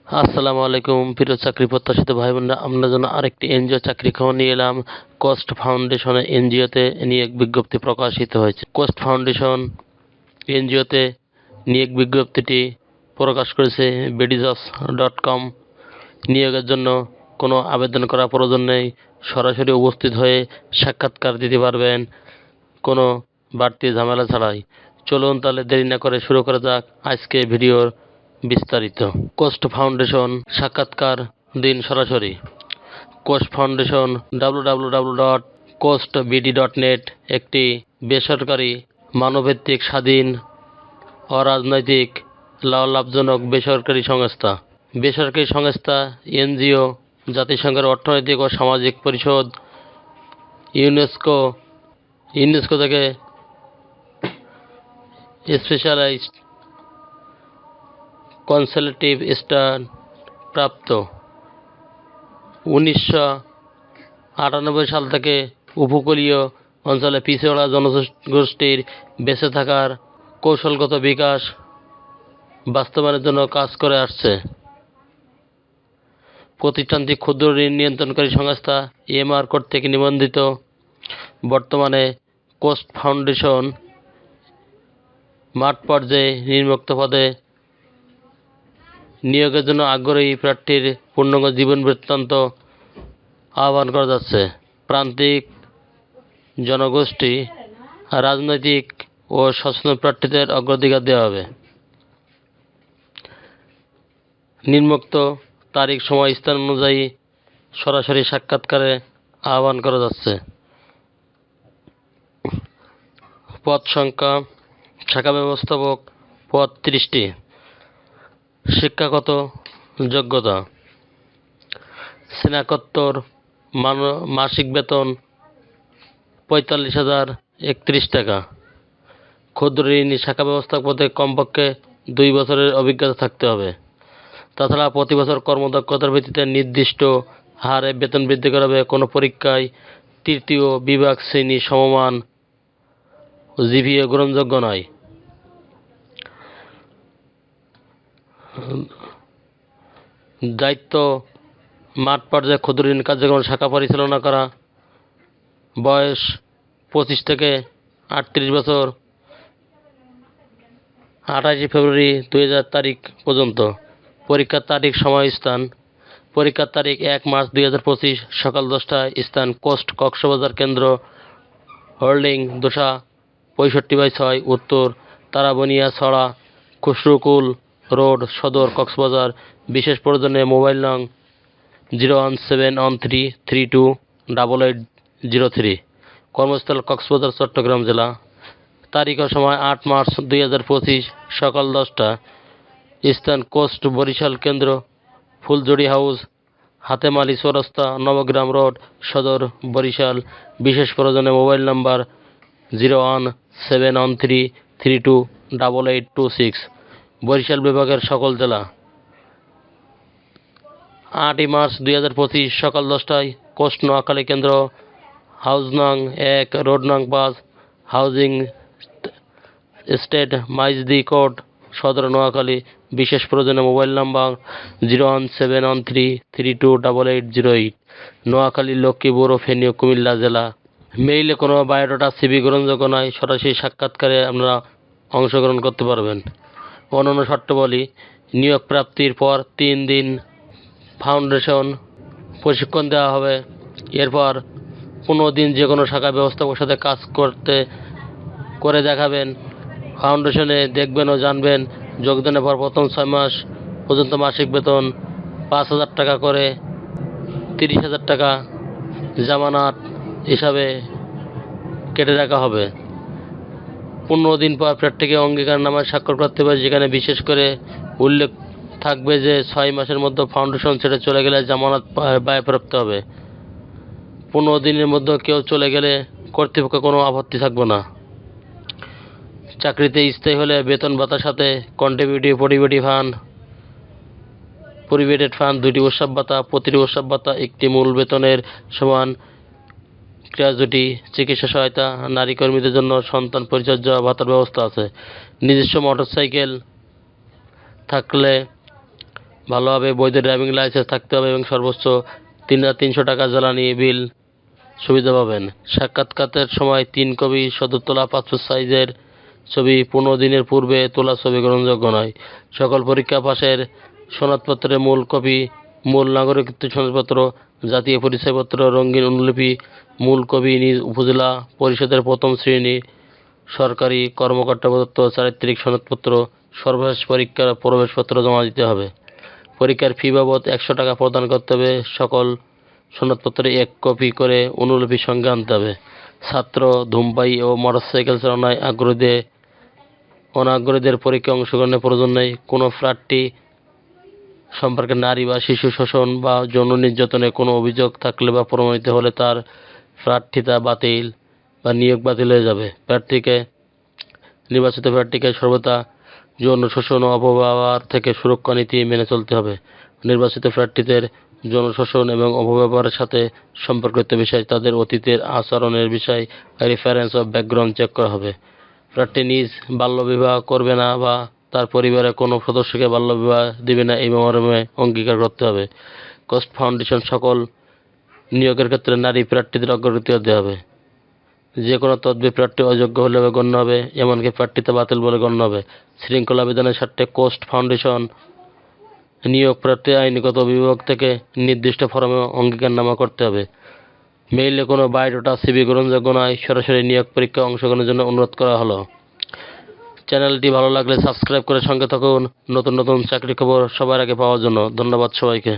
আসসালামু আলাইকুম প্রিয় চাকরি প্রত্যাশিত ভাই বোনরা, আপনার জন্য আরেকটি এনজিও চাকরি খবর নিয়ে এলাম। কোস্ট ফাউন্ডেশনের এনজিওতে নিয়োগ বিজ্ঞপ্তি প্রকাশিত হয়েছে। কোস্ট ফাউন্ডেশন এনজিওতে নিয়োগ বিজ্ঞপ্তিটি প্রকাশ করেছে bedijobs.com। নিয়োগের জন্য কোনো আবেদন করার প্রয়োজন নেই, সরাসরি উপস্থিত হয়ে সাক্ষাৎকার দিতে পারবেন কোনো বাড়তি ঝামেলা ছাড়াই। চলুন তাহলে দেরি না করে শুরু করা যাক আজকে ভিডিওর বিস্তারিত। কোস্ট ফাউন্ডেশন সাক্ষাৎকার দিন সরাসরি। কোস্ট ফাউন্ডেশন www.coastbd.net একটি বেসরকারি মানবভিত্তিক স্বাধীন অরাজনৈতিক লাভজনক বেসরকারি সংস্থা। বেসরকারি সংস্থা এনজিও জাতিসংঘের অর্থনৈতিক ও সামাজিক পরিষদ ইউনেস্কো থেকে স্পেশালাইজড কনসালটেটিভ স্টার প্রাপ্ত। 1998 সাল থেকে উপকূলীয় অঞ্চলে পিছিয়ে জনগোষ্ঠীর বেঁচে থাকার কৌশলগত বিকাশ বাস্তবায়নের জন্য কাজ করে আসছে। প্রতিষ্ঠানটি ক্ষুদ্র ঋণ নিয়ন্ত্রণকারী সংস্থা EMR কর্তৃক নিবন্ধিত। বর্তমানে কোস্ট ফাউন্ডেশন মাঠ পর্যায়ে নিম্নোক্ত পদে নিয়োগের জন্য আগ্রহী প্রার্থীর পূর্ণাঙ্গ জীবন বৃত্তান্ত আহ্বান করা যাচ্ছে। প্রান্তিক জনগোষ্ঠী, রাজনৈতিক ও সচেতন প্রার্থীদের অগ্রাধিকার দেওয়া হবে। নিম্নোক্ত তারিখ, সময়, স্থান অনুযায়ী সরাসরি সাক্ষাৎকারে আহ্বান করা যাচ্ছে। পদ সংখ্যা: শাখা ব্যবস্থাপক পদ 30টি। শিক্ষাগত যোগ্যতা: স্নাতকোত্তর। মাসিক বেতন 45,031 টাকা। ক্ষুদ্র ঋণ শাখা ব্যবস্থাপক পদে কমপক্ষে 2 বছরের অভিজ্ঞতা থাকতে হবে। তাছাড়া প্রতি বছর কর্মদক্ষতার ভিত্তিতে নির্দিষ্ট হারে বেতন বৃদ্ধি করা হবে। কোনো পরীক্ষায় তৃতীয় বিভাগ শ্রেণী সমমান জিপিএ গ্রহণযোগ্য নয়। দায়িত্ব: মাঠ পর্যায়ে ক্ষুদ্র ঋণ কার্যক্রম শাখা পরিচালনা করা। বয়স 25 থেকে 38 বছর। 28 ফেব্রুয়ারি 2000 তারিখ পর্যন্ত। পরীক্ষার তারিখ, সময়, স্থান: পরীক্ষার তারিখ 1 মার্চ 2025 সকাল 10টায়। স্থান কোস্ট কক্সবাজার কেন্দ্র, হোল্ডিং দোসা 65/6 উত্তর তারাবনিয়া ছড়া, খুসরুকুল রোড, সদর, কক্সবাজার। বিশেষ প্রয়োজনে মোবাইল নং 01713328803। কর্মস্থল কক্সবাজার, চট্টগ্রাম জেলা। তারিখ ও সময় 8 মার্চ 2025 সকাল 10টা। স্থান কোস্ট বরিশাল কেন্দ্র, ফুলজড়ি হাউস, হাতেমালি চৌরাস্তা, নবগ্রাম রোড, সদর, বরিশাল। বিশেষ প্রয়োজনে মোবাইল নাম্বার 01713328826। বরিশাল বিভাগের সকল জেলা। 8 মার্চ 2025 সকাল 10টায় কোস্ট নোয়াখালী কেন্দ্র, হাউস নং 1, রোড নং 5, হাউজিং স্টেট, মাইজদি কোর্ট, সদর, নোয়াখালী। বিশেষ প্রয়োজনে মোবাইল নাম্বার 01713328808। নোয়াখালী, লক্ষ্মীপুর ও ফেনী ও কুমিল্লা জেলা। মেইলে কোনো বায়োডাটা সিভি গ্রহণযোগ্য নয়। সরাসরি সাক্ষাৎকারে আপনারা অংশগ্রহণ করতে পারবেন। অন্যান্য শর্তাবলী: নিয়োগ প্রাপ্তির পর 3 দিন ফাউন্ডেশন প্রশিক্ষণ দেওয়া হবে। এরপর 15 দিন যে কোনো শাখা ব্যবস্থাপকের সাথে কাজ করে দেখাবেন, ফাউন্ডেশনে দেখবেন ও জানবেন। যোগদানের পর প্রথম 6 মাস পর্যন্ত মাসিক বেতন 5,000 টাকা করে 30,000 টাকা জামানত হিসাবে কেটে রাখা হবে। 15 দিন পর প্রার্থীকে অঙ্গীকারনামায় স্বাক্ষর করতে হবে, যেখানে বিশেষ করে উল্লেখ থাকবে যে 6 মাসের মধ্যে ফাউন্ডেশন ছেড়ে চলে গেলে জামানত বাজেয়াপ্ত হবে। 15 দিনের মধ্যে কেউ চলে গেলে কর্তৃপক্ষের কোনো আপত্তি থাকবে না। চাকরিতে স্থায়ী হলে বেতন ভাতার সাথে কন্ট্রিবিউটিভ প্রভিডেন্ট ফান্ড, 2টি উৎসব ভাতা, প্রতিটি উৎসব ভাতা 1টি মূল বেতনের সমান, গ্র্যাচুইটি, চিকিৎসা সহায়তা, নারী কর্মীদের জন্য সন্তান পরিচর্যা ভাতার ব্যবস্থা আছে। নিজস্ব মোটরসাইকেল থাকলে ভালোভাবে বৈধ ড্রাইভিং লাইসেন্স থাকতে হবে এবং সর্বোচ্চ 3,300 টাকা জ্বালানি বিল সুবিধা পাবেন। সাক্ষাৎকারের সময় 3 কপি সদ্য তোলা পাসপোর্ট সাইজের ছবি 15 দিনের পূর্বে তোলা ছবি গ্রহণযোগ্য নয়। সকল পরীক্ষা পাশের সনদপত্রের মূল কপি, মূল নাগরিকত্ব সনদপত্র, জাতীয় পরিচয়পত্র রঙিন অনুলিপি, মূল কপি নিজ উপজেলা পরিষদের প্রথম শ্রেণী সরকারি কর্মকর্তা প্রদত্ত চারিত্রিক সনদপত্র, সর্বশেষ পরীক্ষার প্রবেশপত্র জমা দিতে হবে। পরীক্ষার ফি বাবদ 100 টাকা প্রদান করতে হবে। সকল সনদপত্রে 1 কপি করে অনুলিপি সঙ্গে আনতে হবে। ছাত্র, ধূমপায়ী ও মোটরসাইকেল চালানোয় অনাগ্রহীদের পরীক্ষায় অংশগ্রহণের প্রয়োজন নেই। কোনো প্রার্থী সম্পর্কে নারী বা শিশু শোষণ বা যৌন নির্যাতনের কোনো অভিযোগ থাকলে বা প্রমাণিত হলে তার প্রার্থিতা বাতিল বা নিয়োগ বাতিল হয়ে যাবে। নির্বাচিত প্রার্থীকে সর্বদা যৌন শোষণ ও অপব্যবহার থেকে সুরক্ষা নীতি মেনে চলতে হবে। নির্বাচিত প্রার্থীদের যৌন শোষণ এবং অপব্যবহারের সাথে সম্পর্কিত বিষয়, তাদের অতীতের আচরণের বিষয় রেফারেন্স ও ব্যাকগ্রাউন্ড চেক করা হবে। প্রার্থী নিজ বাল্যবিবাহ করবে না বা তার পরিবারের কোনো সদস্যকে বাল্যবিবাহ দিবে না এই মর্মে অঙ্গীকার করতে হবে। কোস্ট ফাউন্ডেশন সকল নিয়োগের ক্ষেত্রে নারী প্রার্থীদের অগ্রগতি হতে হবে। যে কোনো তদবির প্রার্থী অযোগ্য হলে গণ্য হবে, এমনকি প্রার্থিতা বাতিল বলে গণ্য হবে। শৃঙ্খলা বিধানের স্বার্থে কোস্ট ফাউন্ডেশন নিয়োগ প্রার্থী আইনগত বিভাগ থেকে নির্দিষ্ট ফরমে অঙ্গীকারনামা করতে হবে। মেইলে কোনো বায়োডাটা সিভি গ্রহণযোগ্য নয়। সরাসরি নিয়োগ পরীক্ষায় অংশগ্রহণের জন্য অনুরোধ করা হলো। চ্যানেলটি ভালো লাগলে সাবস্ক্রাইব করে সঙ্গে থাকুন নতুন নতুন চাকরি খবর সবার আগে পাওয়ার জন্য। ধন্যবাদ সবাইকে।